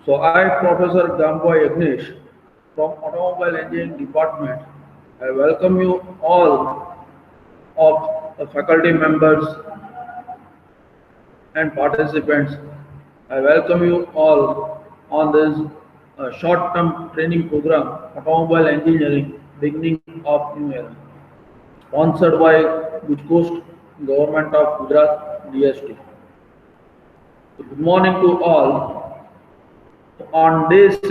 So I, Professor Gamboy Agnish from Automobile Engineering Department, I welcome you all of the faculty members and participants. I welcome you all on this short-term training program, Automobile Engineering, Beginning of New Era, sponsored by Guj Coast Government of Gujarat DST. Good morning to all. On day 6,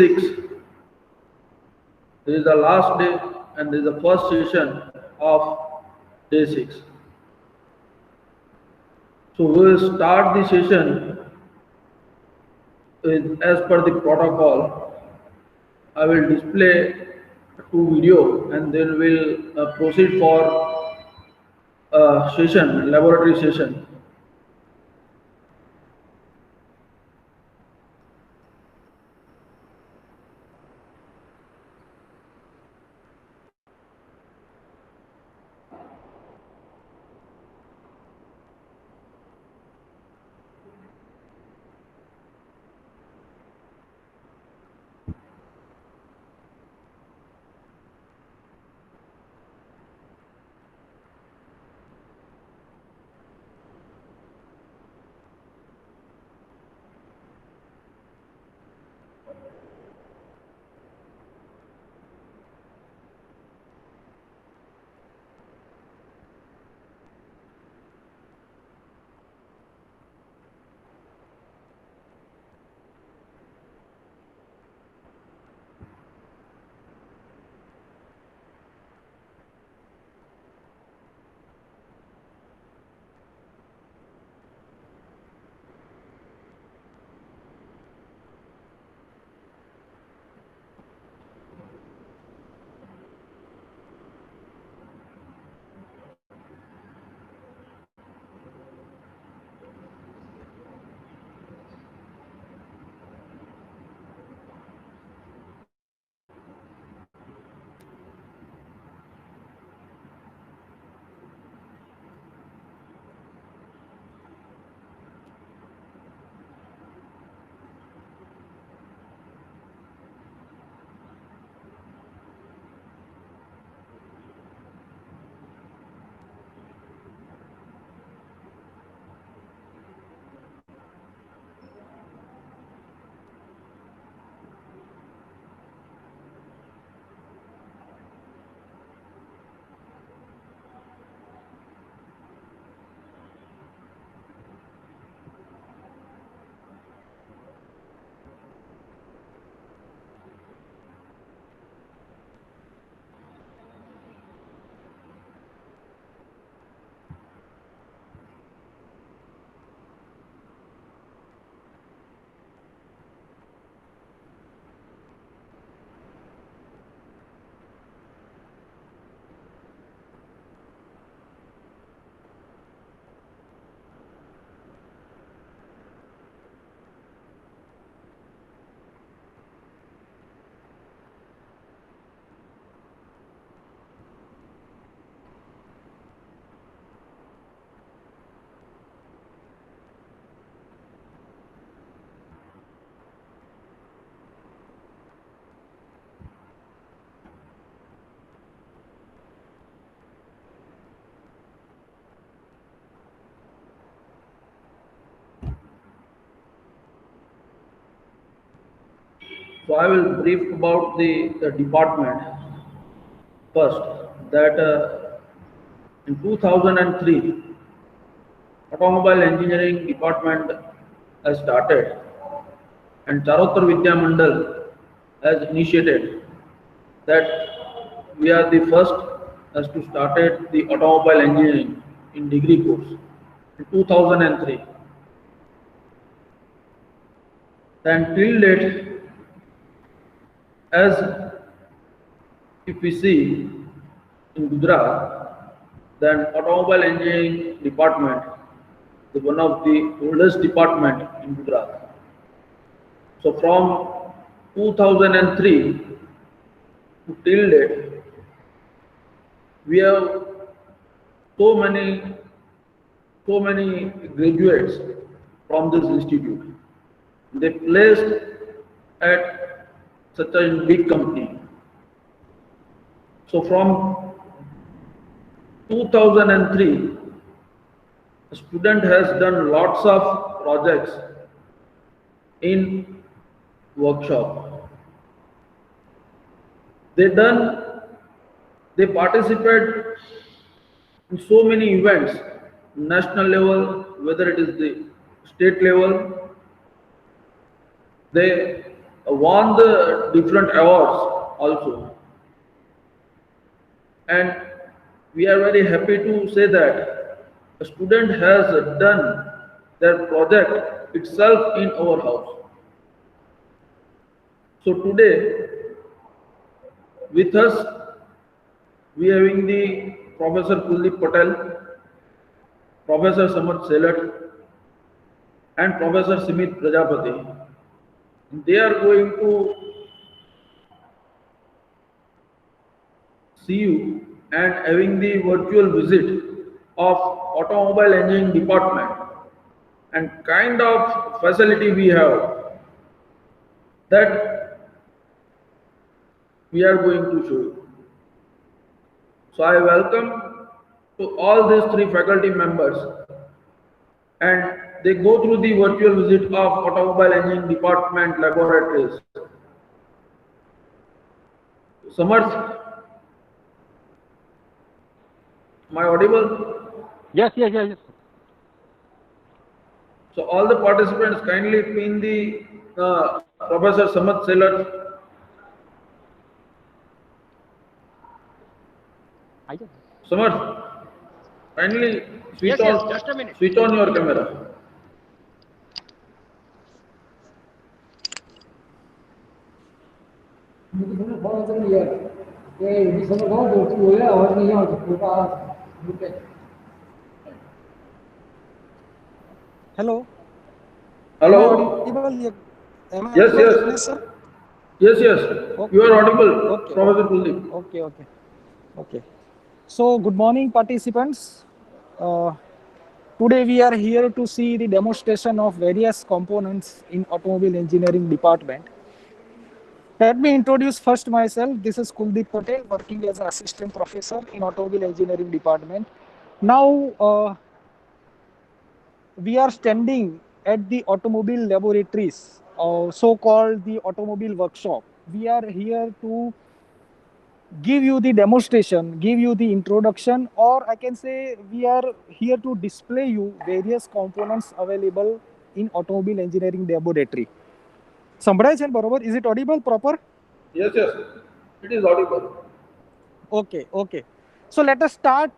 this is the last day and this is the first session of day 6. So we will start the session as per the protocol. I will display two video and then we'll proceed for a session, laboratory session. So I will brief about the department first. That in 2003, Automobile Engineering Department has started and Charottar Vidya Mandal has initiated that we are the first as to started the automobile engineering in degree course in 2003. Then till date, as if we see in Gujarat, then automobile engineering department is one of the oldest department in Gujarat. So from 2003 to till date, we have so many so many graduates from this institute. They placed at such a big company. So from 2003, a student has done lots of projects in workshop. They done, they participate in so many events, national level, whether it is the state level. They won the different awards also. And we are very happy to say that a student has done their project itself in our house. So today with us we having the Professor Kuldeep Patel, Professor Samad Selat and Professor Simit Prajapati. They are going to see you and having the virtual visit of automobile engineering department and kind of facility we have that we are going to show you. So I welcome to all these three faculty members and they go through the virtual visit of automobile engineering department laboratories. Samarth, am I audible? Yes. So all the participants kindly pin the Professor Samad Selat. I can. Samarth, kindly Yes. Just a minute. switch on your camera. Hello. Am I Hello? audible? Am I Yes, audible, Jagnesh yes. sir? Yes. You are Okay. audible, Okay. Professor Kuldeep. Okay. So, good morning, participants. Uh, Today we are here to see the demonstration of various components in automobile engineering department. Let me introduce first myself. This is Kuldeep Patel, working as an assistant professor in automobile engineering department. Now, we are standing at the automobile laboratories, so-called the automobile workshop. We are here to give you the demonstration, give you the introduction, or I can say we are here to display you various components available in automobile engineering laboratory. સંભળાય છે બરોબર? Is it audible proper? Yes. It is audible. Okay. So let us start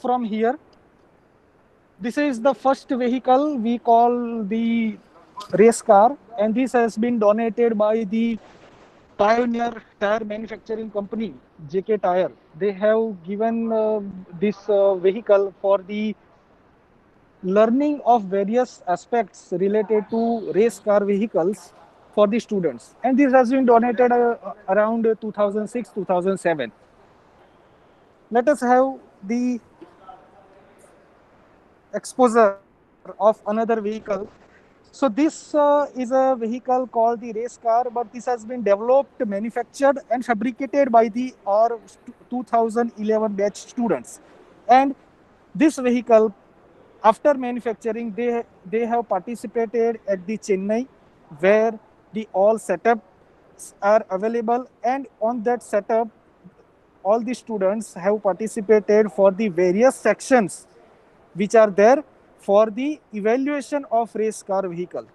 from here. This is the first vehicle we call the race car, and this has been donated by the Pioneer Tire Manufacturing Company, JK Tire. They have given this vehicle for the learning of various aspects related to race car vehicles for the students. And this has been donated around 2006 2007. Let us have the exposure of another vehicle. So this is a vehicle called the race car, but this has been developed, manufactured and fabricated by the our 2011 batch students. And this vehicle, after manufacturing, they have participated at the Chennai, where the all setups are available, and on that setup all the students have participated for the various sections which are there for the evaluation of race car vehicle.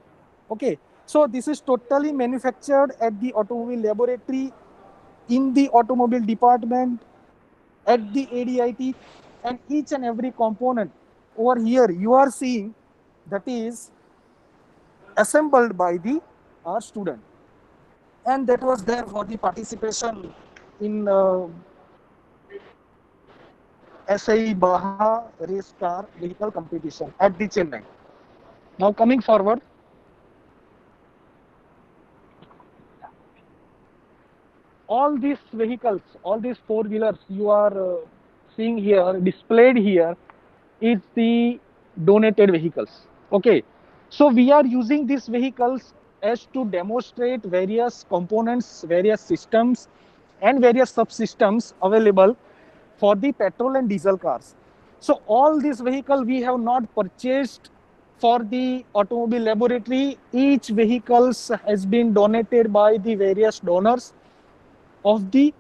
Okay, so this is totally manufactured at the automobile laboratory, in the automobile department, at the ADIT, and each and every component over here you are seeing, that is assembled by the our student, and that was there for the participation in SAE Baha race car vehicle competition at the Chennai. Now coming forward, all these vehicles, all these four wheelers you are seeing here, displayed here, is the donated vehicles. Okay, so we are using these vehicles as to demonstrate various components, various systems, and various subsystems available for the petrol and diesel cars. So all these vehicle we have not purchased for the automobile laboratory. Each vehicles has been donated by the various donors of the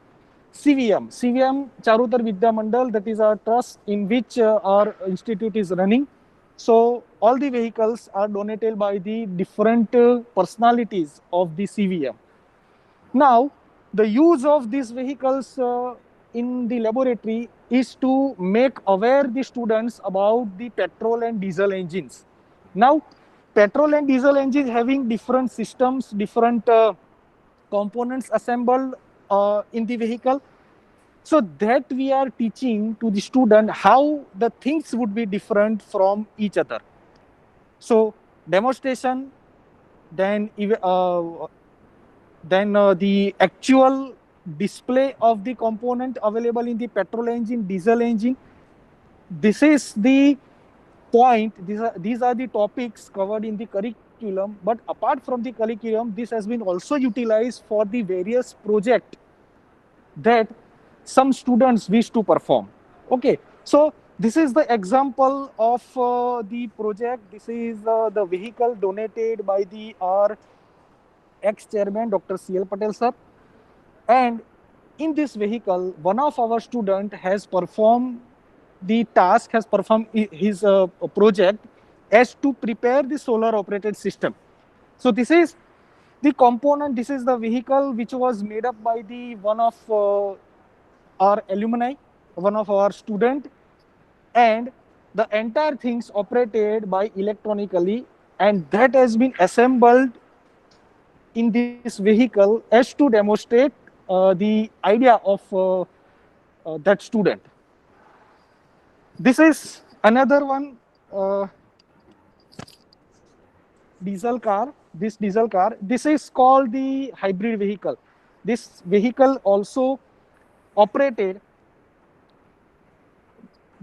CVM. CVM Charutar Vidya Mandal, that is our trust in which our institute is running. So all the vehicles are donated by the different personalities of the CVM. Now, the use of these vehicles in the laboratory is to make aware the students about the petrol and diesel engines. Now, petrol and diesel engines having different systems, different components assembled in the vehicle, so that we are teaching to the student how the things would be different from each other. So demonstration, then the actual display of the component available in the petrol engine, diesel engine. This is the point. These are the topics covered in the curriculum. But apart from the curriculum, this has been also utilized for the various project that some students wish to perform. Okay, so this is the example of the project. This is the vehicle donated by the our ex-chairman Dr. C.L. Patel sir, and in this vehicle one of our student has performed the task, has performed his project as to prepare the solar operated system. So this is the component, this is the vehicle which was made up by the one of our alumni, one of our student, and the entire things operated by electronically, and that has been assembled in this vehicle as to demonstrate the idea of that student. This is another one diesel car. This diesel car, this is called the hybrid vehicle. This vehicle also operated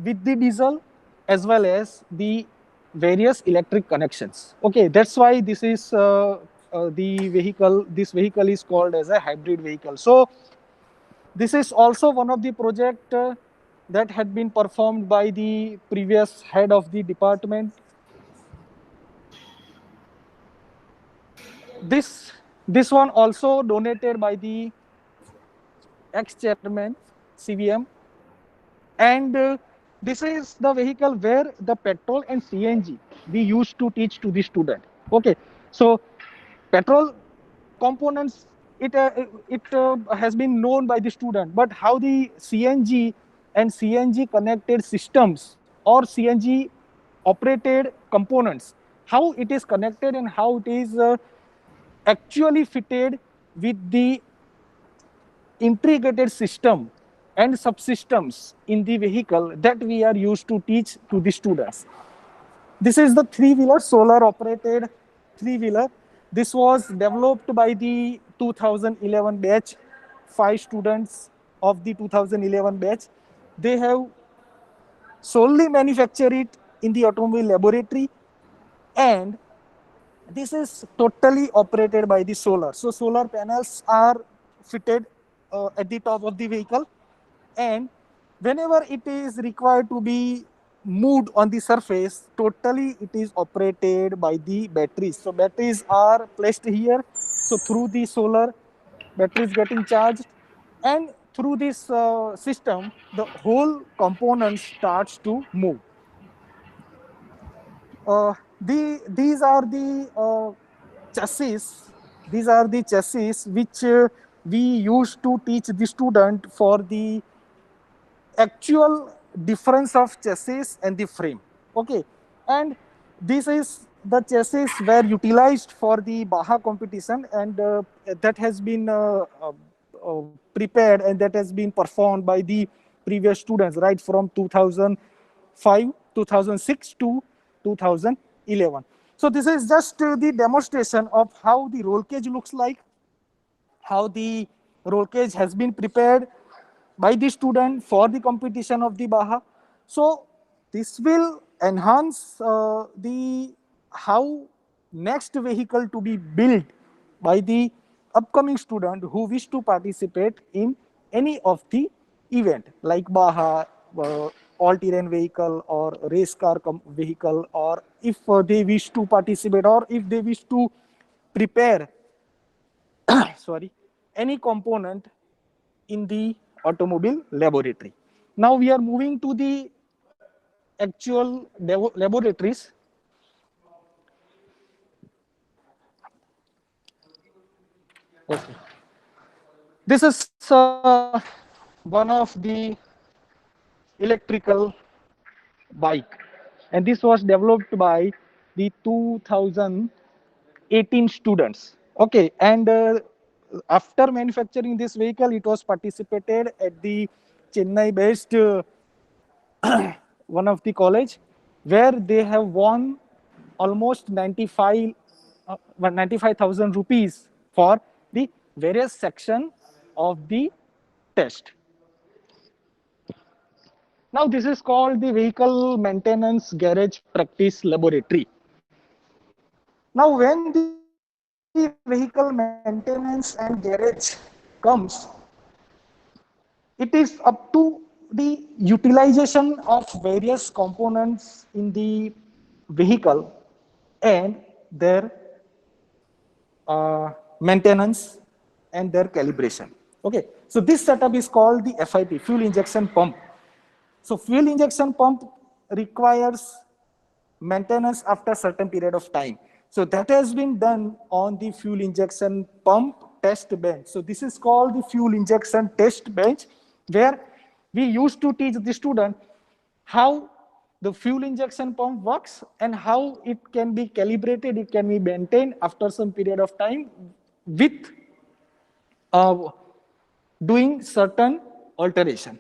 with the diesel as well as the various electric connections. Okay, that's why this is the vehicle. This vehicle is called as a hybrid vehicle. So this is also one of the project that had been performed by the previous head of the department. This one also donated by the ex-chairman CVM, and this is the vehicle where the petrol and CNG we used to teach to the student. Okay, so petrol components, it has been known by the student, but how the CNG and CNG connected systems or CNG operated components, how it is connected and how it is actually fitted with the integrated system and subsystems in the vehicle, that we are used to teach to the students. This is the three-wheeler, solar operated three-wheeler. This was developed by the 2011 batch, 5 students of the 2011 batch. They have solely manufactured it in the automobile laboratory, and this is totally operated by the solar. So solar panels are fitted at the top of the vehicle, and whenever it is required to be moved on the surface, totally it is operated by the batteries. So batteries are placed here. So through the solar, batteries getting charged, and through this system, the whole component starts to move. These are the chassis. These are the chassis which we used to teach the student for the actual difference of chassis and the frame. Okay, and this is the chassis were utilized for the Baja competition, and that has been prepared and that has been performed by the previous students right from 2005, 2006 to 2011. So this is just the demonstration of how the roll cage looks like, how the roll cage has been prepared by the student for the competition of the Baja. So this will enhance the how next vehicle to be built by the upcoming student who wish to participate in any of the event like Baha, all-terrain vehicle or race car vehicle, or if they wish to participate or if they wish to prepare sorry, any component in the automobile laboratory. Now we are moving to the actual laboratories. Okay. This is one of the electrical bike, and this was developed by the 2018 students. Okay, and after manufacturing this vehicle, it was participated at the Chennai-based one of the college, where they have won almost 95,000 rupees for the various section of the test. Now this is called the Vehicle Maintenance Garage Practice Laboratory. Now when the vehicle maintenance and garage comes, it is up to the utilization of various components in the vehicle and their maintenance and their calibration. Okay, so this setup is called the FIP, fuel injection pump. So fuel injection pump requires maintenance after certain period of time. So that has been done on the fuel injection pump test bench. So this is called the fuel injection test bench, where we used to teach the student how the fuel injection pump works and how it can be calibrated, it can be maintained after some period of time with doing certain alteration.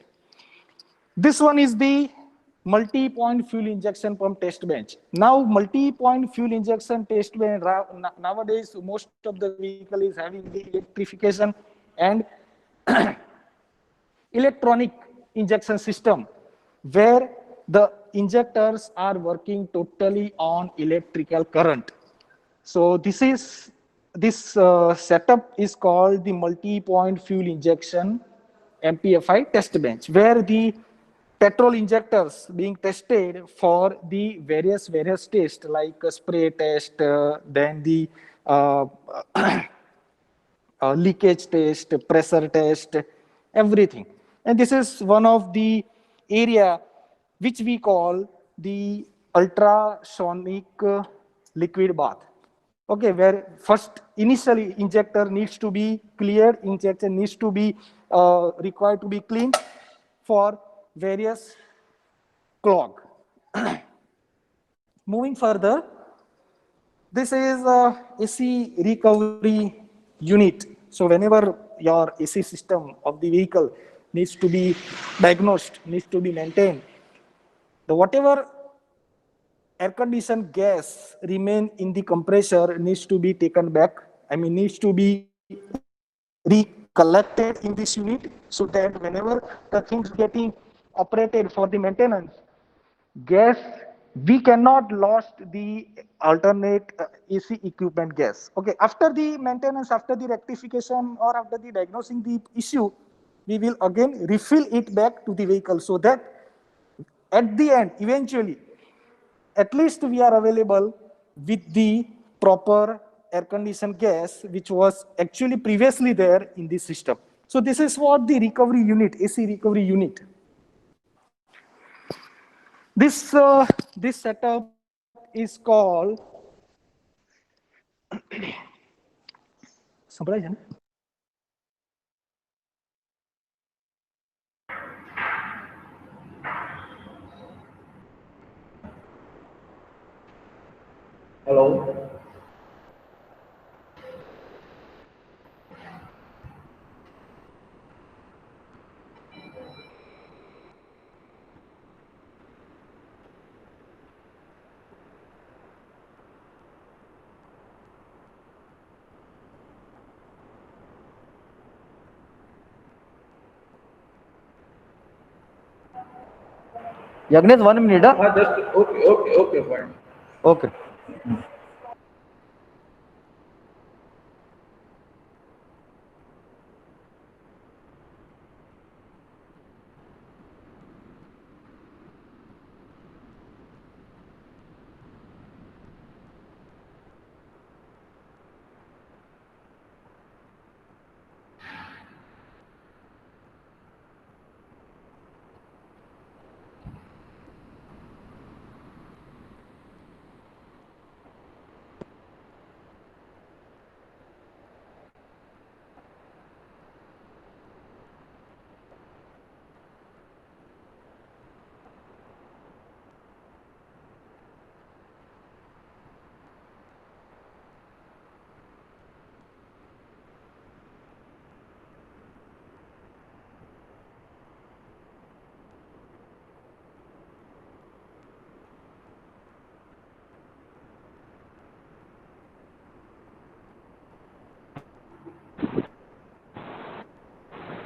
This one is the multi-point fuel injection pump test bench. Now, multi-point fuel injection test bench, nowadays, most of the vehicle is having the electrification and electronic injection system, where the injectors are working totally on electrical current. So this setup is called the multi-point fuel injection MPFI test bench, where the petrol injectors being tested for the various tests like spray test, then the leakage test, pressure test, everything. And this is one of the area which we call the ultrasonic liquid bath. Okay, where first initially injector needs to be cleared, injector needs to be required to be cleaned for various clog. Moving further, this is a AC recovery unit. So whenever your AC system of the vehicle needs to be diagnosed, needs to be maintained, the whatever air conditioned gas remain in the compressor needs to be taken back. I mean, needs to be recollected in this unit, so that whenever the things getting operated for the maintenance, gas, we cannot lost the alternate AC equipment gas. Okay, after the maintenance, after the rectification, or after the diagnosing the issue, we will again refill it back to the vehicle, so that at the end, eventually, at least we are available with the proper air conditioned gas, which was actually previously there in the system. So this is what the recovery unit, AC recovery unit. This setup is called Hello. Yagnesh, 1 minute. Just okay, fine. Okay.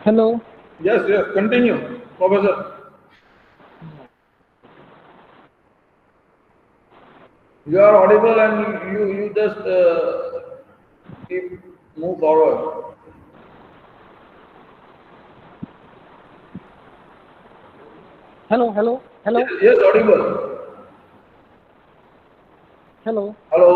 Hello. Yes, yes, continue, Professor. You are audible and you just keep move forward. Hello. Hello. Yes, Hello. yes, audible. Hello. Hello,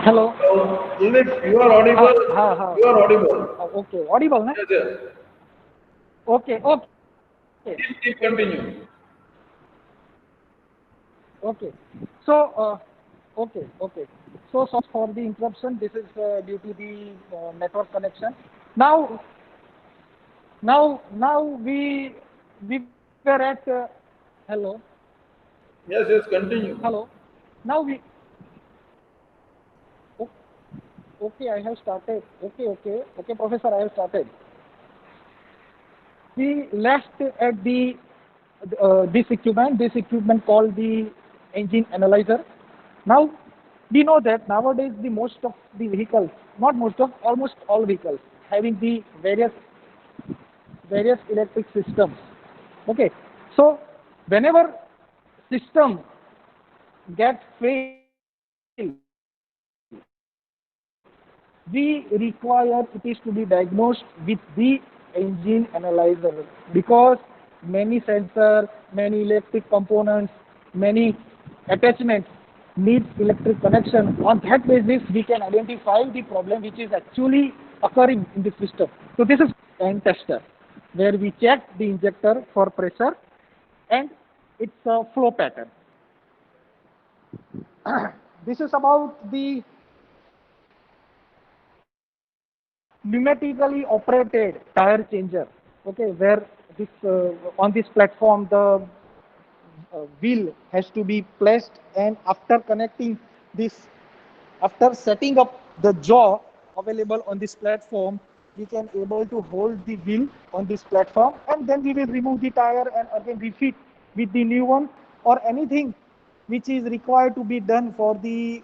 Hello. hello. Dilip, you are Ha. audible. Ha. Ha. You are audible. Okay. Audible, na? Yes, yes. Okay. Okay. Keep continue. Okay. So, okay. So sorry for the interruption. This is due to the network connection. Now, now we were at hello, Yes, yes, continue. hello. Now we o- okay. I have started. Okay, Professor. I have started. We left at the this equipment called the engine analyzer. Now we know that nowadays the most of the vehicles, not most of, almost all vehicles having the various electric systems. Okay, so whenever system gets failed, we require it is to be diagnosed with the engine analyzer, because many sensor, many electric components, many attachments need electric connection. On that basis, we can identify the problem which is actually occurring in the system. So this is and tester, where we check the injector for pressure and its flow pattern. This is about the pneumatically operated tire changer. Okay, where this on this platform the wheel has to be placed, and after connecting this, after setting up the jaw available on this platform, we can able to hold the wheel on this platform, and then we will remove the tire and again refit with the new one, or anything which is required to be done for the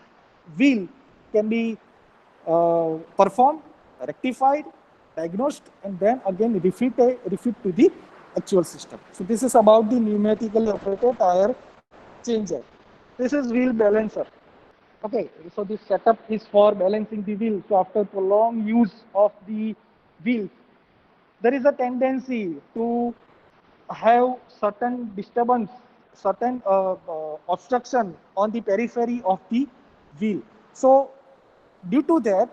wheel can be performed, rectified, diagnosed, and then again refit to the actual system. So this is about the pneumatically operated tire changer. This is wheel balancer. Okay, so this setup is for balancing the wheel. So after prolonged use of the wheel, there is a tendency to have certain disturbance, certain obstruction on the periphery of the wheel. So due to that,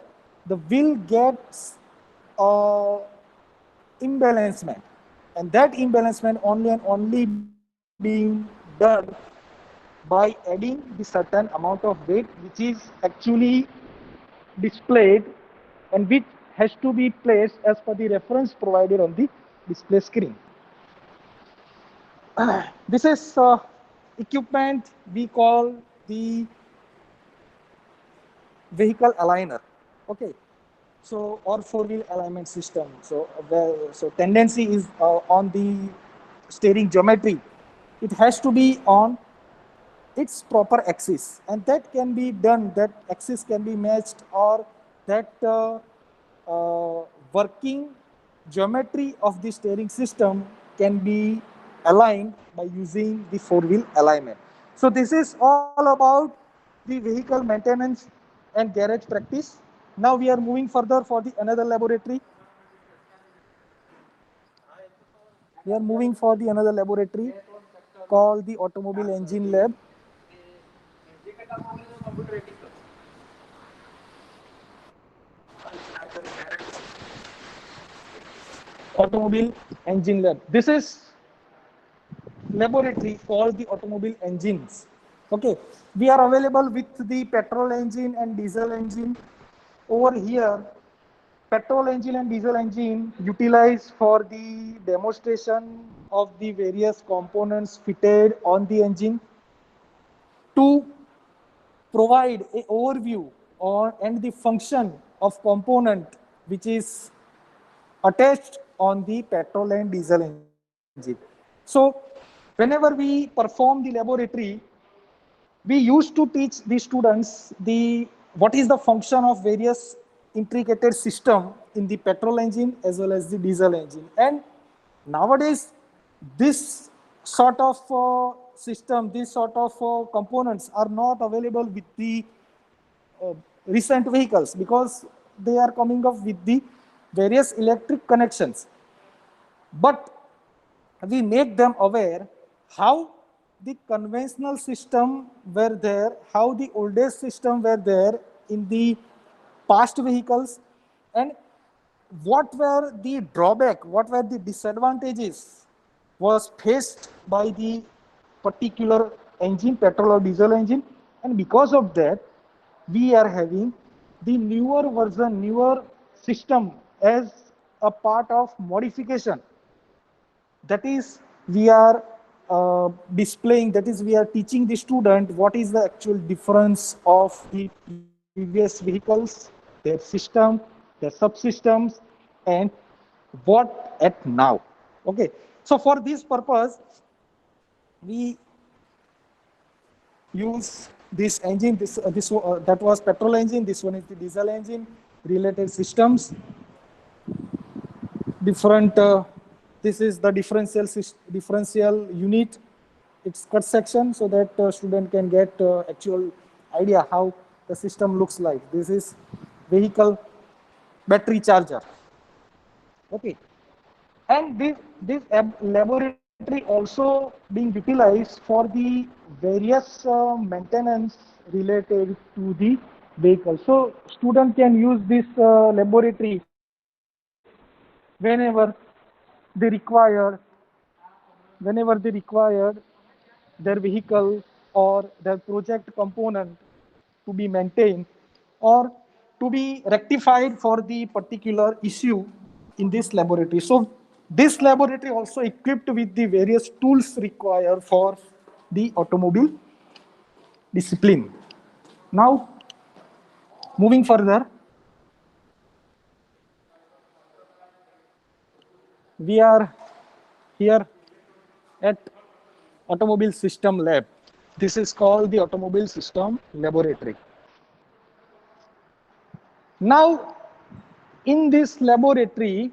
the wheel gets uh, imbalancement, and that imbalancement only and only being done by adding the certain amount of weight which is actually displayed and which has to be placed as per the reference provided on the display screen. This is equipment we call the vehicle aligner. Okay, so or four wheel alignment system. So so tendency is on the steering geometry. It has to be on its proper axis, and that can be done, that axis can be matched, or that working geometry of the steering system can be aligned by using the four wheel alignment. So this is all about the vehicle maintenance and garage practice. Now we are moving further for the another laboratory. We are moving for the another laboratory called the automobile engine lab. Automobile engine lab. This is laboratory called the automobile engines. Okay, we are available with the petrol engine and diesel engine. Over here, petrol engine and diesel engine utilized for the demonstration of the various components fitted on the engine to provide a overview on and the function of component which is attached on the petrol and diesel engine. So whenever we perform the laboratory, we used to teach the students the what is the function of various intricate system in the petrol engine as well as the diesel engine. And nowadays, this sort of system, these sort of components are not available with the recent vehicles because they are coming up with the various electric connections. But we make them aware how the conventional system were there, how the oldest system were there in the past vehicles, and what were the drawback, what were the disadvantages was faced by the particular engine, petrol or diesel engine. And because of that, we are having the newer version, newer system as a part of modification. That is, we are displaying, that is, we are teaching the student what is the actual difference of the previous vehicles, their system, their subsystems, and what at now. Okay, so for this purpose, we use this engine, that was petrol engine, this one is the diesel engine, related systems, different, this is the differential unit, its cut section, so that student can get actual idea how the system looks like. This is vehicle battery charger. Okay, and this laboratory also being utilized for the various maintenance related to the vehicle. So student can use this laboratory whenever they required, their vehicle or their project component to be maintained or to be rectified for the particular issue in this laboratory. So this laboratory also equipped with the various tools required for the automobile discipline. Now, moving further, we are here at Automobile System Lab. This is called the Automobile System Laboratory. Now, in this laboratory,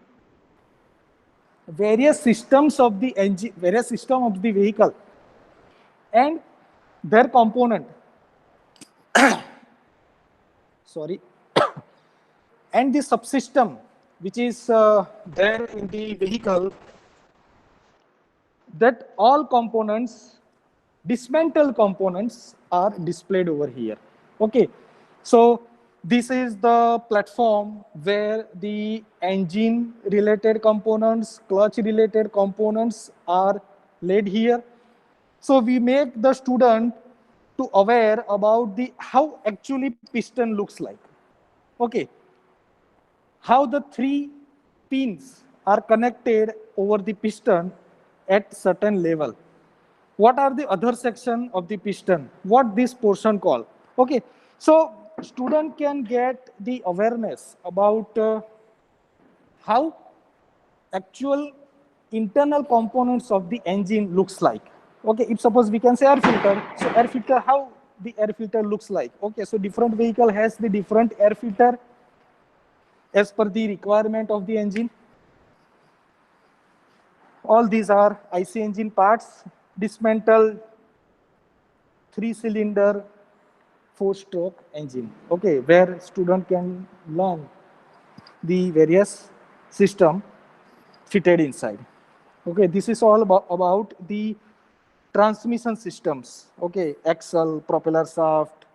various systems of the engine, various system of the vehicle and their component, sorry, and the subsystem which is there in the vehicle, that all components, dismantled components, are displayed over here. Okay, so this is the platform where the engine related components, clutch related components are laid here. So we make the student to aware about the how actually piston looks like. Okay, how the 3 pins are connected over the piston at certain level. What are the other section of the piston? What this portion called? Okay, so student can get the awareness about how actual internal components of the engine looks like. Okay, if suppose we can say air filter, so air filter, how the air filter looks like. Okay, so different vehicle has the different air filter as per the requirement of the engine. All these are IC engine parts, dismantled 3-cylinder 4-stroke engine. Okay, where student can learn the various system fitted inside. Okay, this is all about the transmission systems. Okay, axle, propeller shaft,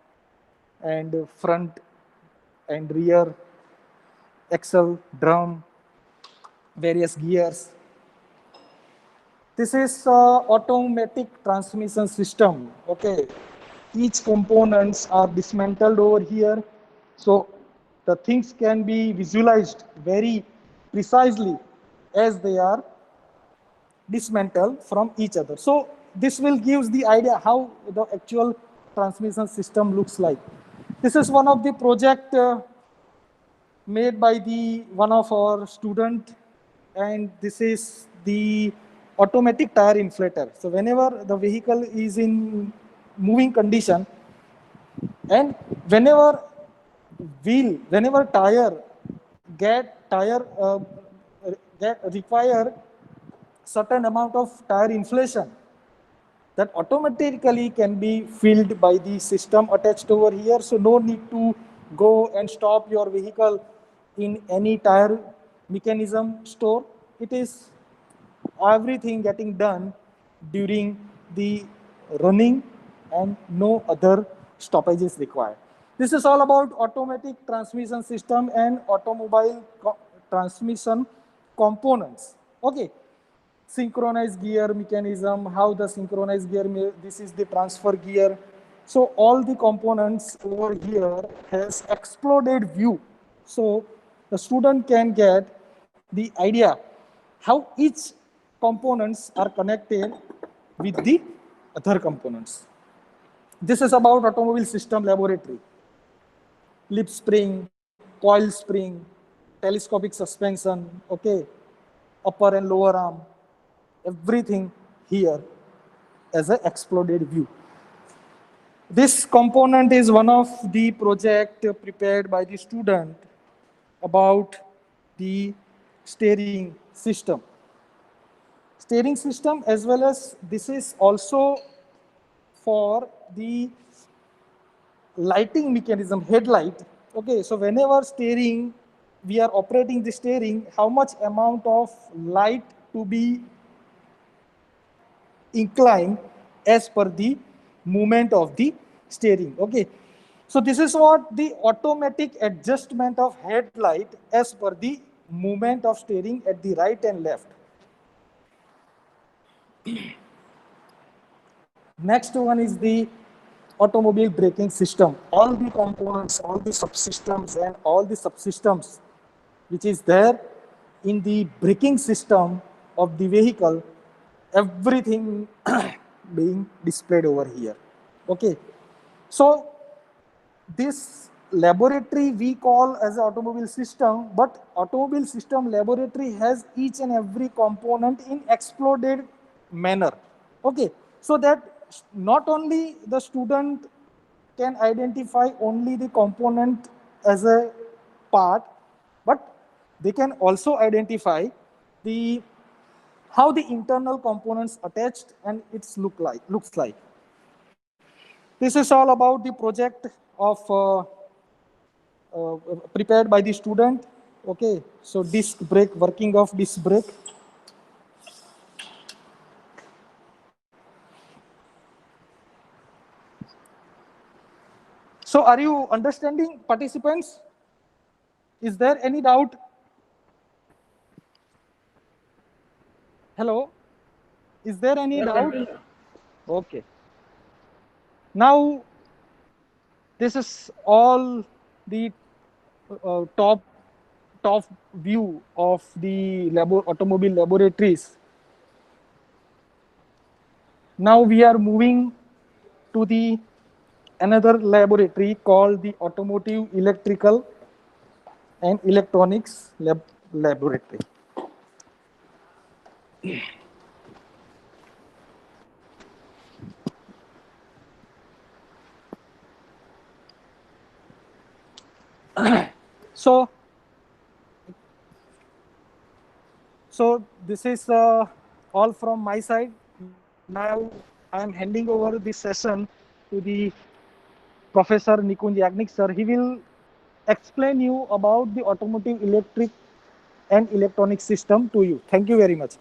and front and rear axle, drum, various gears. This is automatic transmission system. Okay, each components are dismantled over here, so the things can be visualized very precisely as they are dismantled from each other. So this will give the idea how the actual transmission system looks like. This is one of the project made by one of our student, and this is the automatic tire inflator. So whenever the vehicle is in moving condition and whenever wheel, whenever tire require certain amount of tire inflation, that automatically can be filled by the system attached over here. So no need to go and stop your vehicle in any tire mechanism store. It is everything getting done during the running and no other stoppages required. This is all about automatic transmission system and automobile transmission components. Okay, synchronized gear mechanism, how the synchronized gear, this is the transfer gear. So all the components over here has exploded view. So the student can get the idea how each components are connected with the other components. This is about automobile system laboratory. Lip spring, coil spring, telescopic suspension, okay, upper and lower arm, everything here as an exploded view. This component is one of the project prepared by the student about the steering system. Steering system, as well as this is also for the lighting mechanism, headlight. Okay, so whenever steering, we are operating the steering, how much amount of light to be inclined as per the movement of the steering. Okay, so this is what the automatic adjustment of headlight as per the movement of steering at the right and left. Next one is the automobile braking system. All the components, all the subsystems and all the subsystems which is there in the braking system of the vehicle, everything being displayed over here. Okay, so this laboratory we call as automobile system, but automobile system laboratory has each and every component in exploded manner. Okay, so that not only the student can identify only the component as a part, but they can also identify the how the internal components attached and its looks like. This is all about the project of prepared by the student. Okay, so disc brake, working of disc brake. So are you understanding, participants? Is there any doubt? Hello? Is there any doubt? Okay. Now, this is all the top view of the automobile laboratories. Now we are moving to the another laboratory called the Automotive Electrical and Electronics Laboratory. So this is all from my side. Now I am handing over this session to the Professor Nikunj Yagnik sir. He will explain you about the automotive electric and electronic system to you. Thank you very much.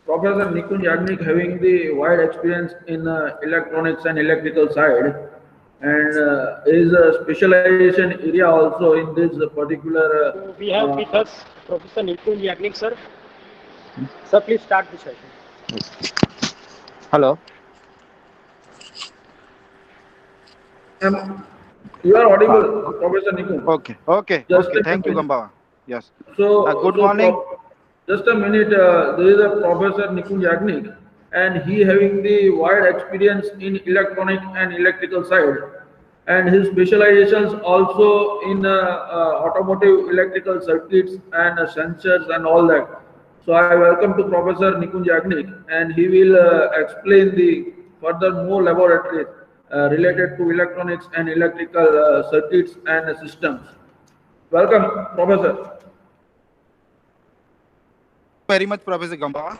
Professor Nikunj Yagnik, having the wide experience in electronics and electrical side, and his specialization area also in this particular. So we have with us Professor Nikunj Yagnik sir. Sir, please start the session. Hello. You are audible, Professor Nikunj. Okay. Thank you, Gambhavan. Yes. So, good morning. Just a minute. There is a Professor Nikunj Yagnik, and he having the wide experience in electronic and electrical side, and his specializations also in automotive electrical circuits and sensors and all that. So I welcome to Professor Nikunj Yagnik, and he will explain the further more laboratories related to electronics and electrical circuits and systems. Welcome, Professor. Very much, Professor Gamba.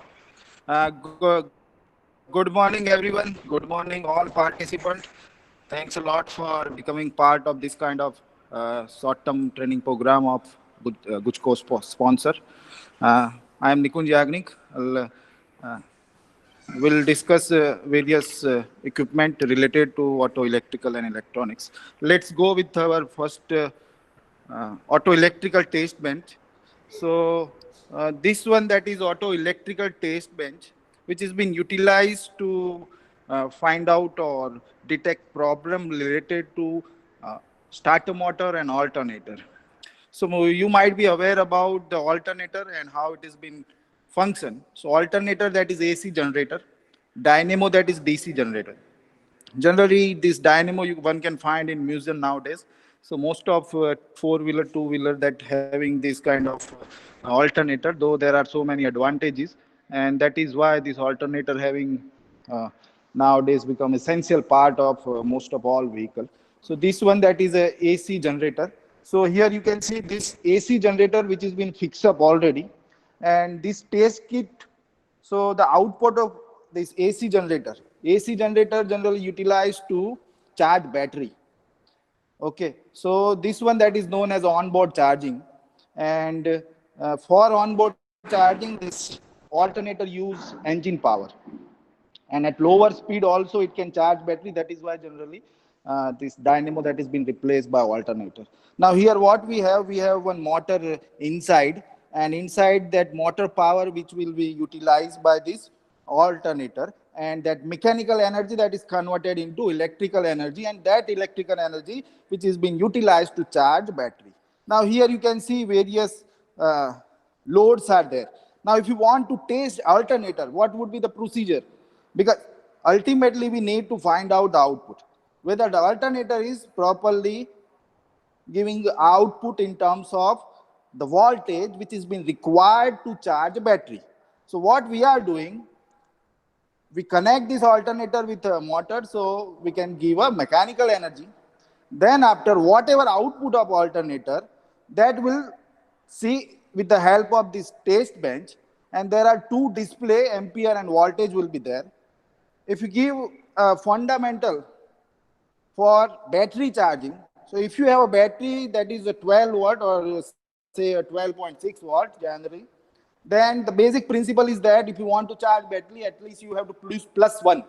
Good morning, everyone. Good morning, all participants. Thanks a lot for becoming part of this kind of short-term training program of Guchco sponsor. I am Nikunj Yagnik. We'll discuss various equipment related to auto electrical and electronics. Let's go with our first auto electrical test bench. So this one, that is auto electrical test bench, which has been utilized to find out or detect problem related to starter motor and alternator. So you might be aware about the alternator and how it has been function. So alternator, that is AC generator, dynamo, that is DC generator. Generally, this dynamo one can find in museum nowadays. So most of four-wheeler, two-wheeler that having this kind of alternator, though there are so many advantages, and that is why this alternator having nowadays become essential part of most of all vehicle. So this one, that is a AC generator. So here you can see this AC generator which has been fixed up already, and this test kit. So the output of this AC generator generally utilized to charge battery. Okay, so this one, that is known as onboard charging, and for onboard charging, this alternator use engine power, and at lower speed also it can charge battery. That is why generally this dynamo that is being replaced by alternator. Now here what we have one motor inside, and inside that motor power which will be utilized by this alternator, and that mechanical energy that is converted into electrical energy, and that electrical energy which is being utilized to charge battery. Now here you can see various loads are there. Now if you want to test alternator, what would be the procedure? Because ultimately we need to find out the output, whether the alternator is properly giving the output in terms of the voltage which is being required to charge a battery. So what we are doing, we connect this alternator with a motor so we can give a mechanical energy. Then after whatever output of alternator, that will see with the help of this test bench, and there are two display, ampere and voltage will be there. If you give a fundamental for battery charging, so if you have a battery that is a 12 watt or say a 12.6 watt generally, then the basic principle is that if you want to charge battery, at least you have to produce plus 1.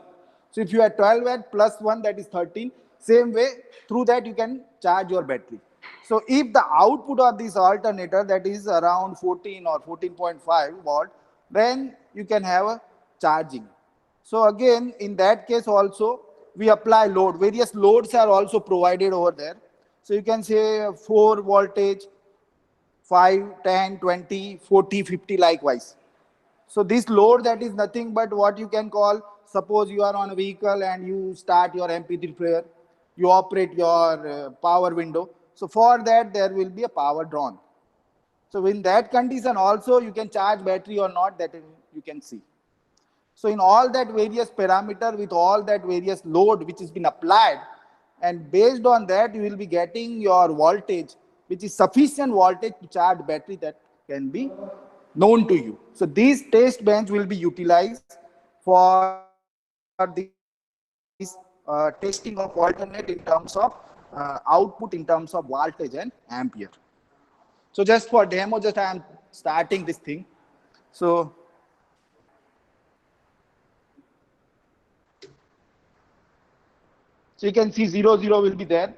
So if you have 12 watt plus 1, that is 13. Same way, through that you can charge your battery. So if the output of this alternator that is around 14 or 14.5 watt, then you can have a charging. So again, in that case also, we apply load. Various loads are also provided over there. So you can say 4 voltage, 5, 10, 20, 40, 50 likewise. So this load, that is nothing but what you can call, suppose you are on a vehicle and you start your MP3 player, you operate your power window. So for that, there will be a power drawn. So in that condition also, you can charge battery or not, that you can see. So in all that various parameter with all that various load which has been applied, and based on that you will be getting your voltage which is sufficient voltage to charge battery that can be known to you. So these test bench will be utilized for this testing of alternate in terms of output in terms of voltage and ampere. So just for demo, just I am starting this thing. So you can see 0, 0 will be there.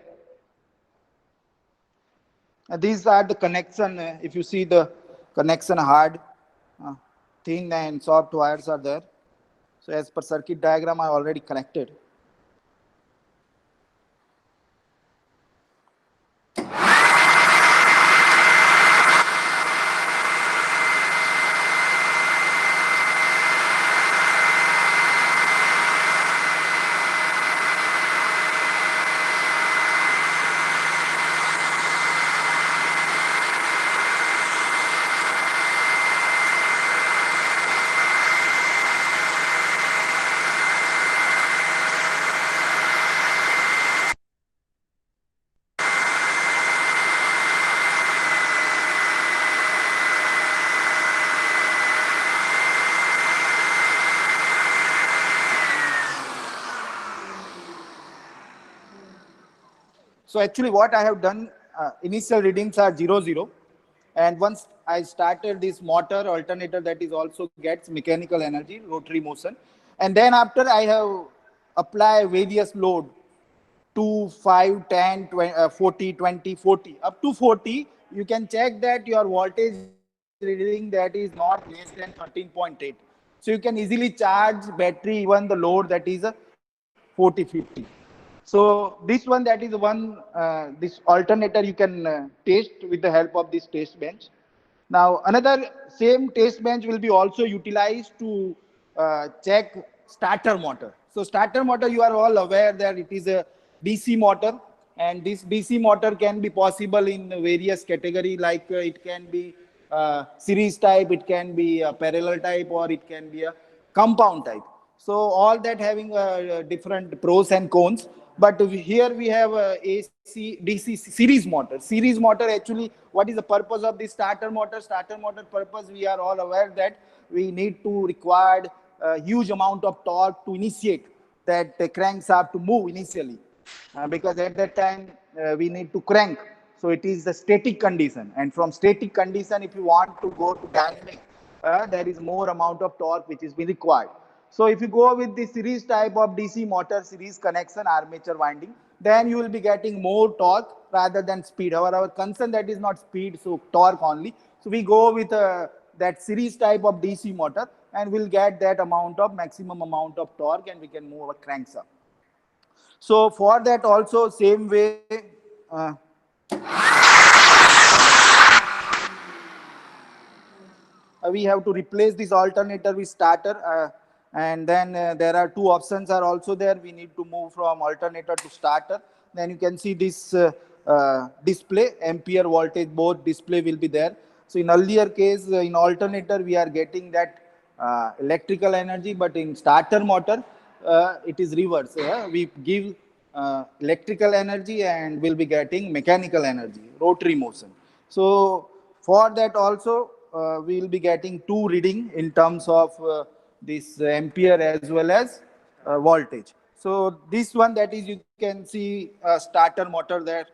These are the connection. If you see the connection hard, thin and soft wires are there. So as per circuit diagram, I already connected. So actually what I have done, initial readings are 0, 0. And once I started this motor alternator, that is also gets mechanical energy, rotary motion. And then after I have apply various load, 2, 5, 10, 20, 40, 20, 40, up to 40, you can check that your voltage reading that is not less than 13.8. So you can easily charge battery even the load that is 40, 50. So this one, that is one, this alternator you can test with the help of this test bench. Now another same test bench will be also utilized to check starter motor. So starter motor, you are all aware that it is a DC motor, and this DC motor can be possible in various category, like it can be series type, it can be a parallel type, or it can be a compound type. So all that having different pros and cons. But here we have a AC, DC series motor. Series motor, actually, what is the purpose of this starter motor? Starter motor purpose, we are all aware that we need to require a huge amount of torque to initiate that crankshaft to move initially. Because at that time we need to crank. So it is a static condition. And from static condition, if you want to go to dynamic, there is more amount of torque which is being required. So if you go with the series type of DC motor, series connection, armature winding, then you will be getting more torque rather than speed. Our concern that is not speed, so torque only. So we go with that series type of DC motor, and we'll get that amount of maximum amount of torque, and we can move our crankshaft. So for that also same way, we have to replace this alternator with starter, and then there are two options are also there. We need to move from alternator to starter. Then you can see this display, ampere voltage both display will be there. So in earlier case, in alternator we are getting that electrical energy, but in starter motor it is reverse. We give electrical energy and will be getting mechanical energy, rotary motion. So for that also we will be getting two reading in terms of this ampere as well as voltage. So this one, that is, you can see starter motor there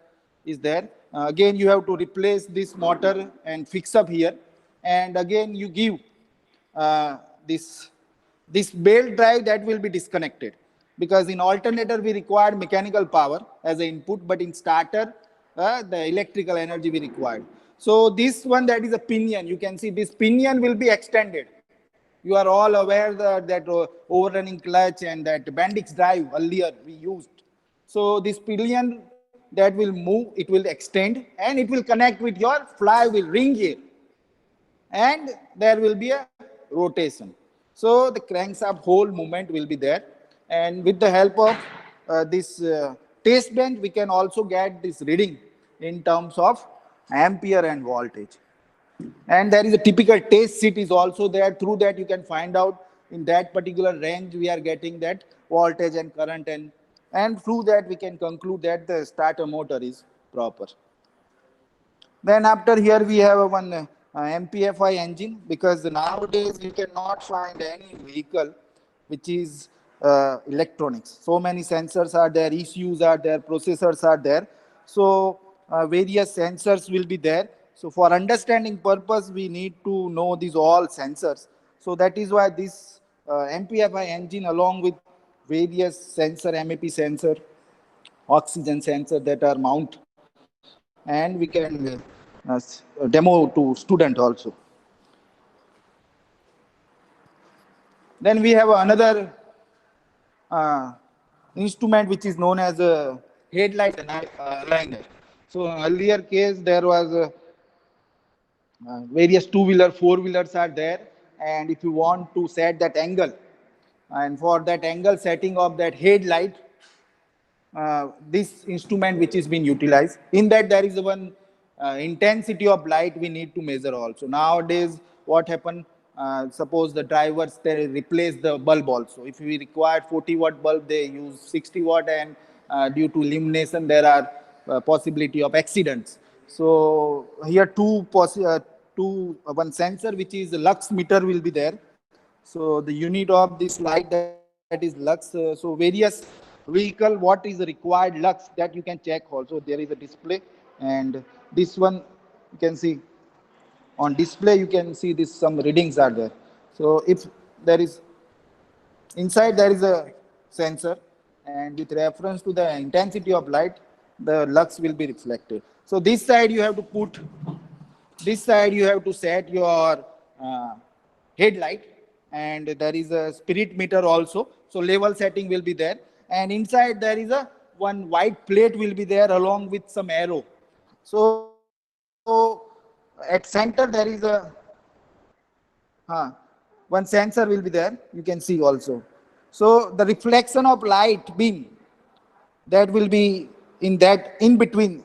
is there. Again, you have to replace this motor and fix up here, and again you give this belt drive that will be disconnected, because in alternator we require mechanical power as an input, but in starter the electrical energy we required. So this one, that is a pinion. You can see this pinion will be extended. You are all aware that overrunning clutch and that Bendix drive earlier we used. So this pinion that will move, it will extend, and it will connect with your flywheel ring gear, and there will be a rotation. So the crankshaft whole movement will be there, and with the help of this test bench, we can also get this reading in terms of ampere and voltage. And there is a typical test sheet is also there. Through that you can find out in that particular range we are getting that voltage and current, and through that we can conclude that the starter motor is proper. Then after here we have one MPFI engine, because nowadays you cannot find any vehicle which is electronics. So many sensors are there, ECUs are there, processors are there. So various sensors will be there. So for understanding purpose, we need to know these all sensors. So that is why this MPFI engine, along with various sensor, MAP sensor, oxygen sensor that are mount, and we can demo to student also. Then we have another instrument which is known as a headlight aligner. So earlier case there was various two-wheeler, four-wheelers are there, and if you want to set that angle, and for that angle setting of that headlight, this instrument which is being utilized, in that there is one intensity of light we need to measure also. Nowadays what happened, suppose the drivers, they replace the bulb also. If we require 40-watt bulb, they use 60-watt, and due to illumination there are possibility of accidents. So here one sensor which is lux meter will be there. So the unit of this light, that is lux. So various vehicle, what is the required lux, that you can check also. There is a display, and this one you can see on display, you can see this some readings are there. So if there is inside, there is a sensor, and with reference to the intensity of light, the lux will be reflected. So this side you have to put, this side you have to set your headlight, and there is a spirit meter also. So level setting will be there, and inside there is a one white plate will be there along with some arrow. So at center there is a one sensor will be there, you can see also. So the reflection of light beam, that will be in that in between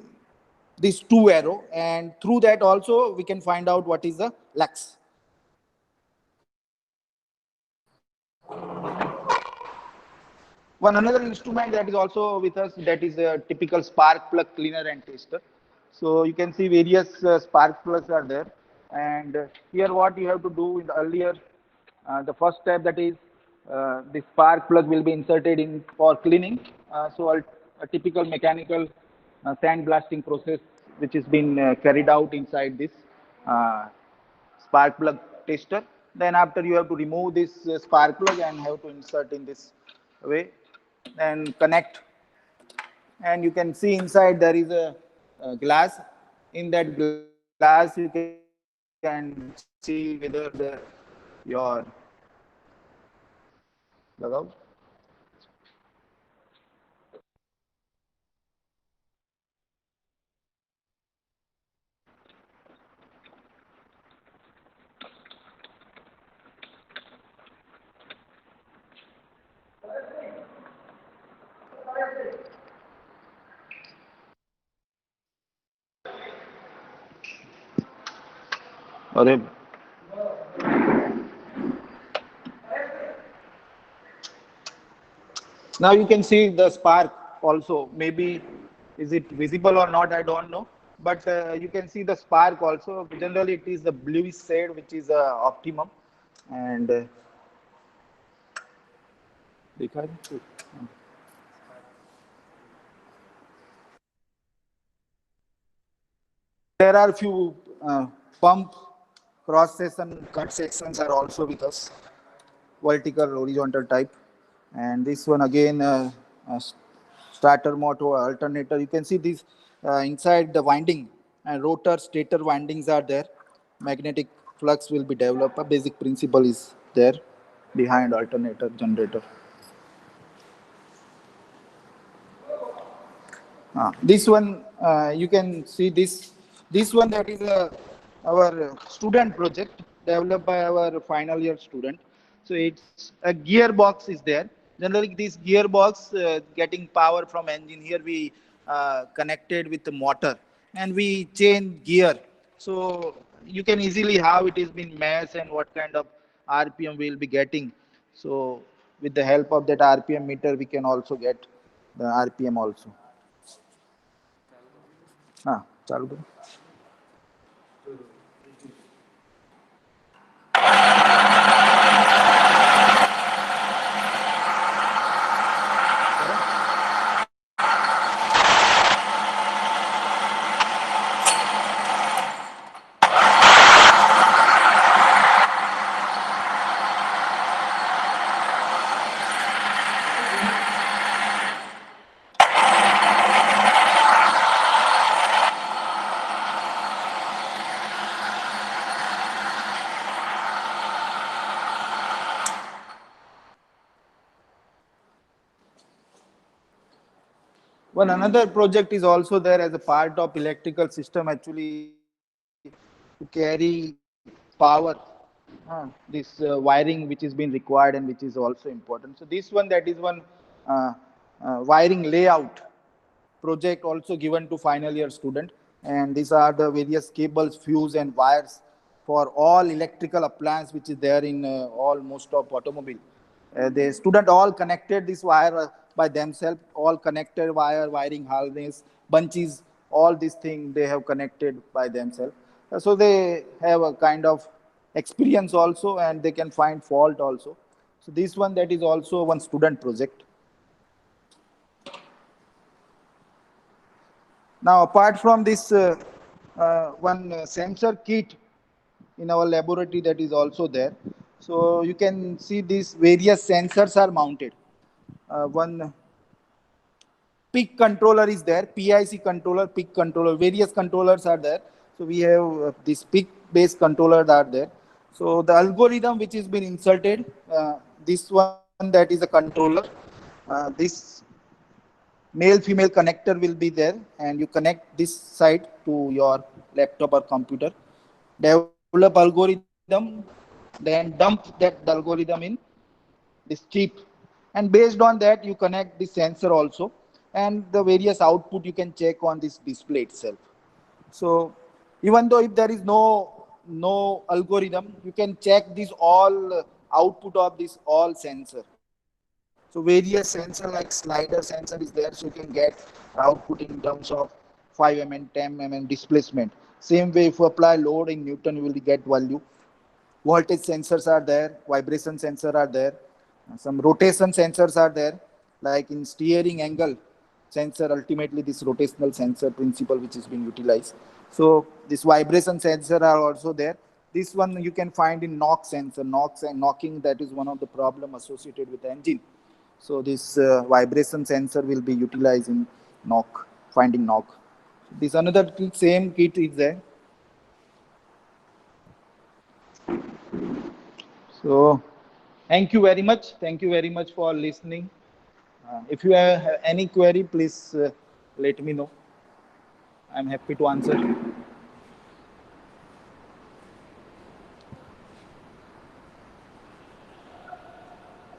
these two arrow, and through that also we can find out what is the lux. One another instrument that is also with us, that is a typical spark plug cleaner and tester. So you can see various spark plugs are there, and here what you have to do in the earlier, the first step, that is the spark plug will be inserted in for cleaning. So a typical mechanical sand blasting process which is been carried out inside this uh, spark plug tester. Then after, you have to remove this spark plug and have to insert in this way and connect. And you can see inside there is a glass. In that glass you can see whether your लगाओ. अरे now you can see the spark also. Maybe is it visible or not, I don't know. But you can see the spark also. Generally, it is the bluish shade which is optimum. And दिखा दे? There are few pump cross section, cut sections are also with us, vertical, horizontal type. And this one again, starter motor, alternator. You can see this inside the winding, and rotor, stator windings are there. Magnetic flux will be developed. A basic principle is there behind alternator, generator. This one, you can see this. This one, that is our student project developed by our final year student. So it's a gearbox is there. Generally, this gearbox getting power from engine. Here we connected with the motor, and we change gear. So you can easily how it is been mass and what kind of RPM we'll be getting. So with the help of that RPM meter, we can also get the RPM also. हाँ चालू करो. One another project is also there as a part of electrical system, actually, to carry power, this wiring which is being required and which is also important. So this one, that is one wiring layout project also given to final year student. And these are the various cables, fuse and wires for all electrical appliance which is there in all most of automobile. The student all connected this wire by themselves, all connected wire, wiring harness, bunches, all these things they have connected by themselves. So they have a kind of experience also, and they can find fault also. So this one, that is also one student project. Now, apart from this, one sensor kit in our laboratory that is also there. So you can see these various sensors are mounted. One PIC controller is there, PIC controller, PIC controller, various controllers are there. So we have this PIC based controllers are there. So the algorithm which has been inserted, this one that is a controller, this male female connector will be there, and you connect this side to your laptop or computer, develop algorithm, then dump that algorithm in this chip, and based on that you connect the sensor also, and the various output you can check on this display itself. So even though if there is no algorithm, you can check this all output of this all sensor. So various sensor like slider sensor is there, so you can get output in terms of 5 mm, 10 mm displacement. Same way, if you apply load in Newton, you will get value. Voltage sensors are there, vibration sensor are there, some rotation sensors are there, like in steering angle sensor, ultimately this rotational sensor principle which is being utilized. So this vibration sensor are also there. This one you can find in knock sensor, knocks and knocking, that is one of the problem associated with the engine. So this vibration sensor will be utilized in knock, finding knock. This another same kit is there. So thank you very much. Thank you very much for listening. If you have any query, please let me know. I'm happy to answer.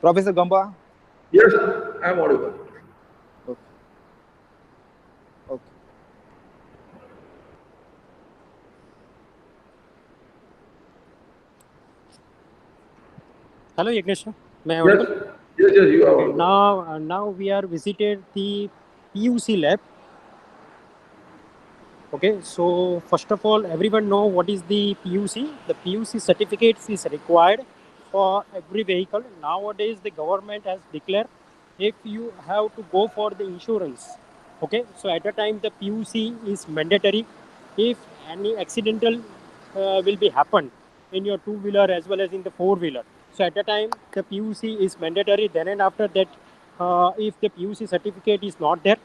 Professor Gamba? Yes, I am audible. Okay. Okay. Hello, Yagnesh. May I Yes, audible? yes, you are Okay. audible. Now we are visited the PUC lab. Okay. So first of all, everyone know what is the PUC. The PUC certificates is required for every vehicle. Nowadays, the government has declared if you have to go for the insurance. Okay. So at the time, the PUC is mandatory. If any accidental will be happen in your two-wheeler as well as in the four-wheeler. So at the time, the PUC is mandatory. Then and after that, if the PUC certificate is not there,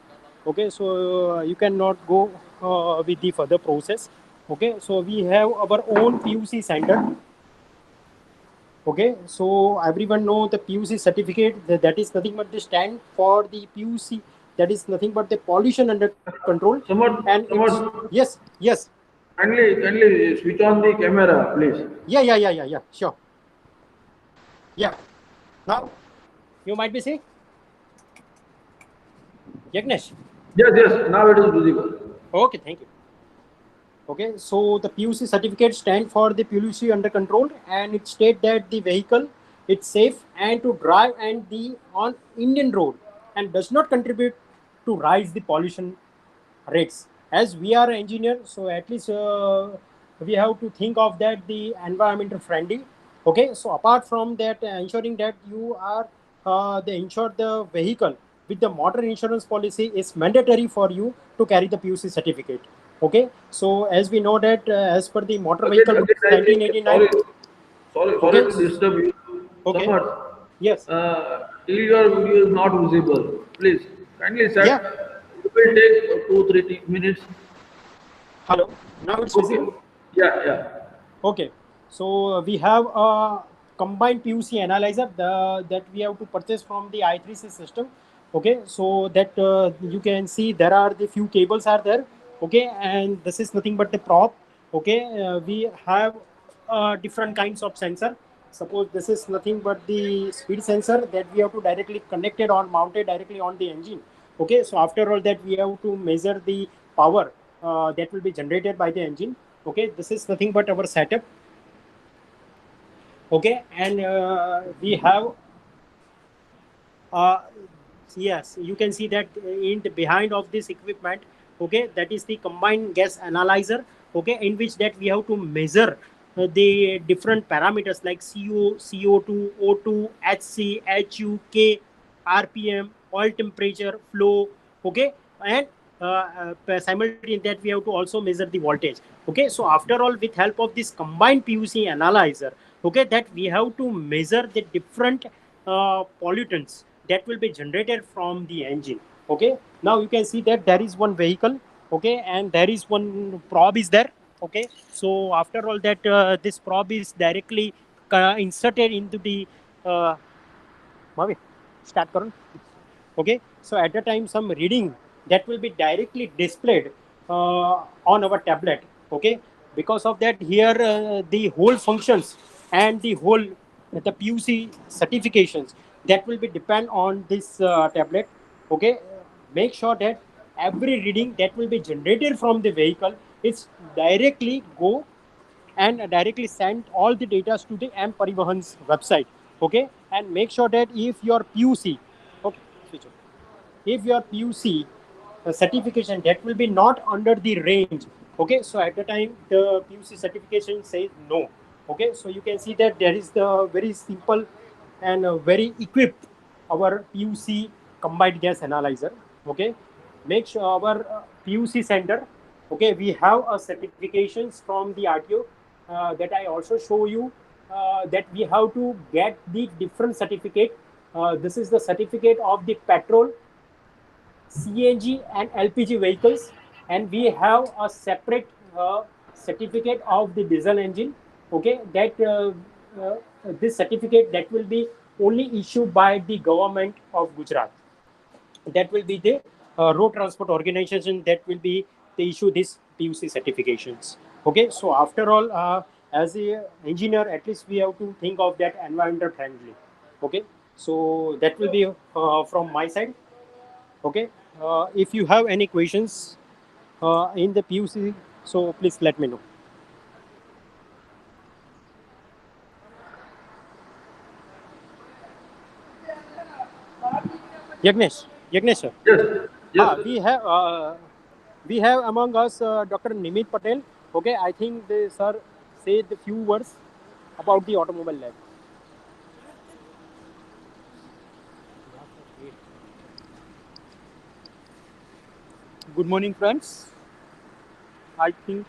okay, so you cannot go with the further process. Okay, so we have our own PUC center. Okay, so everyone know the PUC certificate, that is nothing but the stand for the PUC, that is nothing but the pollution under control. And it's, Samad, yes, kindly switch on the camera, please. yeah, sure. Yeah, now you might be saying, Yagnesh. Yes, now it is visible. Okay, thank you. Okay, so the PUC certificate stand for the pollution under control, and it state that the vehicle it's safe and to drive and the on Indian road and does not contribute to rise the pollution rates. As we are engineer, so at least we have to think of that the environmental friendly. Okay, so apart from that, ensuring that you are the insure the vehicle with the motor insurance policy is mandatory for you to carry the PUC certificate. Okay, so as we know that as per the motor vehicle Again, rules I think, 1989. sorry Okay, to disturb you. okay, Samad, yes, till your video is not visible, please, kindly set, yeah, it will take 2-3 minutes. hello, now it's Okay, visible. yeah. Okay, so we have a combined PUC analyzer that we have to purchase from the i3C system. Okay, so that you can see there are the few cables are there. Okay, and this is nothing but the prop. Okay, we have different kinds of sensor. Suppose this is nothing but the speed sensor that we have to directly connected or mounted directly on the engine. Okay, so after all that we have to measure the power that will be generated by the engine. Okay, this is nothing but our setup. Okay, and we have uh, yes, you can see that in the behind of this equipment. Okay, that is the combined gas analyzer. Okay, in which that we have to measure the different parameters like CO, CO2, O2, HC, HU, K, RPM, oil temperature, flow. Okay, and simultaneously that we have to also measure the voltage. Okay, so after all, with help of this combined PUC analyzer, okay, that we have to measure the different pollutants that will be generated from the engine. Okay, now you can see that there is one vehicle, okay, and there is one probe is there. Okay, so after all that, this probe is directly inserted into the Mavi, start करो. Okay, so at the time some reading that will be directly displayed on our tablet. Okay, because of that here the whole functions and the whole the PUC certifications that will be depend on this tablet. Okay, make sure that every reading that will be generated from the vehicle is directly go and directly send all the data to the M Parivahan's website. Okay, and make sure that if your PUC, okay, switch off. If your PUC certification that will be not under the range. Okay, so at the time the PUC certification says no. Okay, so you can see that there is the very simple and very equipped our PUC combined gas analyzer. Okay, make sure our PUC center. Okay, we have a certifications from the RTO that I also show you that we have to get the different certificate. This is the certificate of the petrol, CNG and LPG vehicles, and we have a separate certificate of the diesel engine. Okay, that this certificate that will be only issued by the government of Gujarat. That will be the road transport organization that will be they issue this PUC certifications. Okay, so after all, as a engineer, at least we have to think of that environmental friendly. Okay, so that will be from my side. Okay, if you have any questions in the PUC, so please let me know. Yagnesh sir. Yes, yes, Ah, we have among us Dr. Nimit Patel. Okay, I think the sir said a few words about the automobile lab. Good morning, friends. I think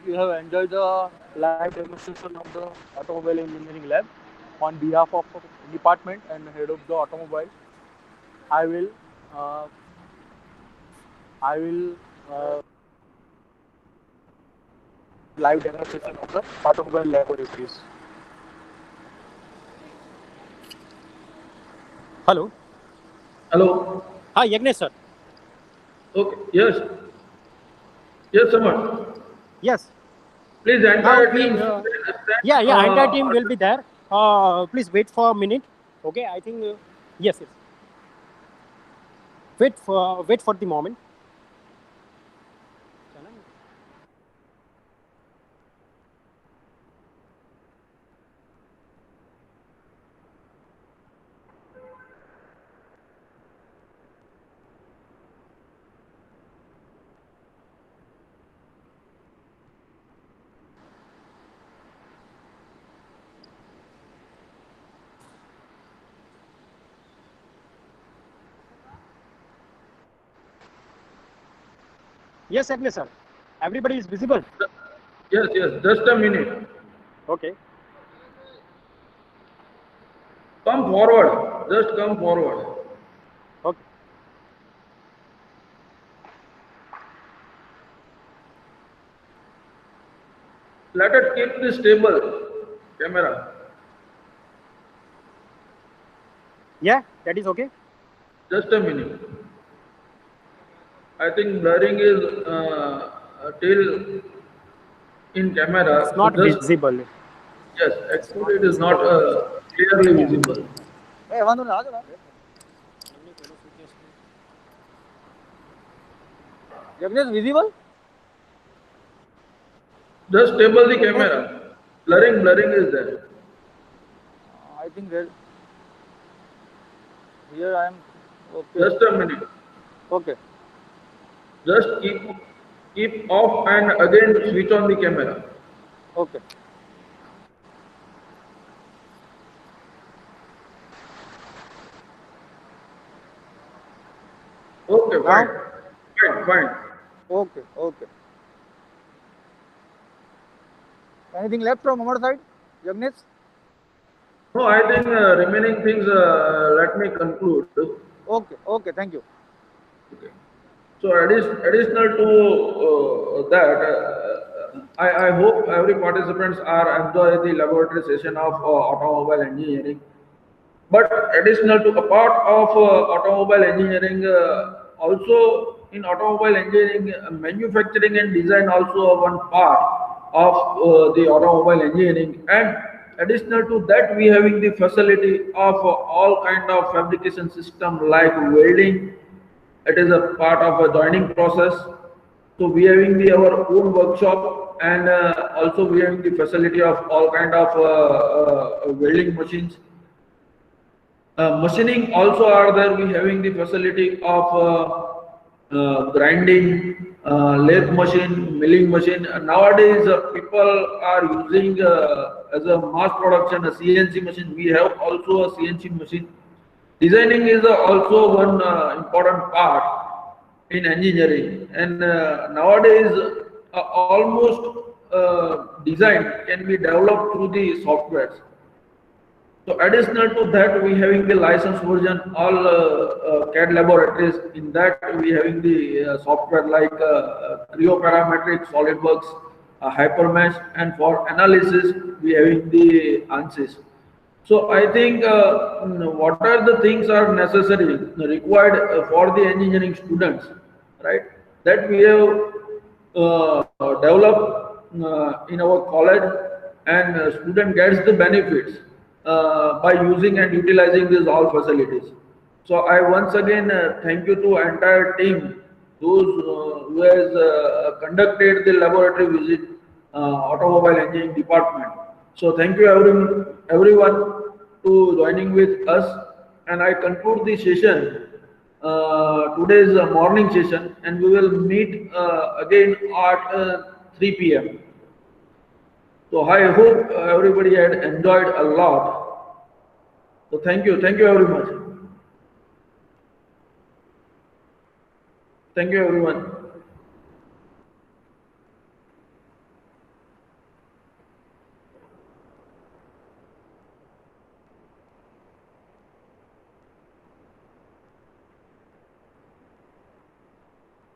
you have enjoyed the live demonstration of the automobile engineering lab. On behalf of the department and head of the automobile, I will uh, I will live demonstration of the automobile laboratories. Hello. hello. Hi, Yagnesh sir. Okay, yes, yes, Samar. Yes. Please, Now entire we team, stand, yeah, entire team will be there. Please wait for a minute. Okay, I think yes. Wait for the moment. Yes, Yagnesh sir. Everybody is visible. yes, yes, just a minute. Okay. Come forward, just come forward. Okay. Let us keep this stable camera. Yeah, that is okay. Just a minute. I think blurring is till in camera. It's So not just visible. yes, actually it is not clearly visible. Yagnesh, visible? Just stable the camera. Blurring is there. I think that here I am. Okay. Just a minute. Okay. Just keep off and again switch on the camera. Okay. Okay, Now, fine. okay, okay. Anything left from our side, Jagnesh? No, I think remaining things, let me conclude. Okay, okay, thank you. Okay. So additional to that, I hope every participants are enjoy the laboratory session of automobile engineering. But additional to a part of automobile engineering, also in automobile engineering, manufacturing and design also are one part of the automobile engineering. And additional to that, we having the facility of all kind of fabrication system like welding. It is a part of a joining process. So we having the our own workshop, and also we having the facility of all kind of welding machines. Machining also are there. We having the facility of grinding, lathe machine, milling machine. Nowadays, people are using as a mass production a CNC machine. We have also a CNC machine. Designing is also one important part in engineering, and nowadays almost design can be developed through the softwares. So additional to that, we having the license version, all CAD laboratories. In that, we having the software like Creo Parametric, SolidWorks, Hypermesh, and for analysis, we having the ANSYS. So I think what are the things are necessary required for the engineering students, right? That we have developed in our college, and student gets the benefits by using and utilizing these all facilities. So I once again thank you to entire team, those who has conducted the laboratory visit, automobile engineering department. So thank you everyone to joining with us, and I conclude the session, today's morning session, and we will meet again at 3 p.m. So I hope everybody had enjoyed a lot. So thank you very much. Thank you everyone.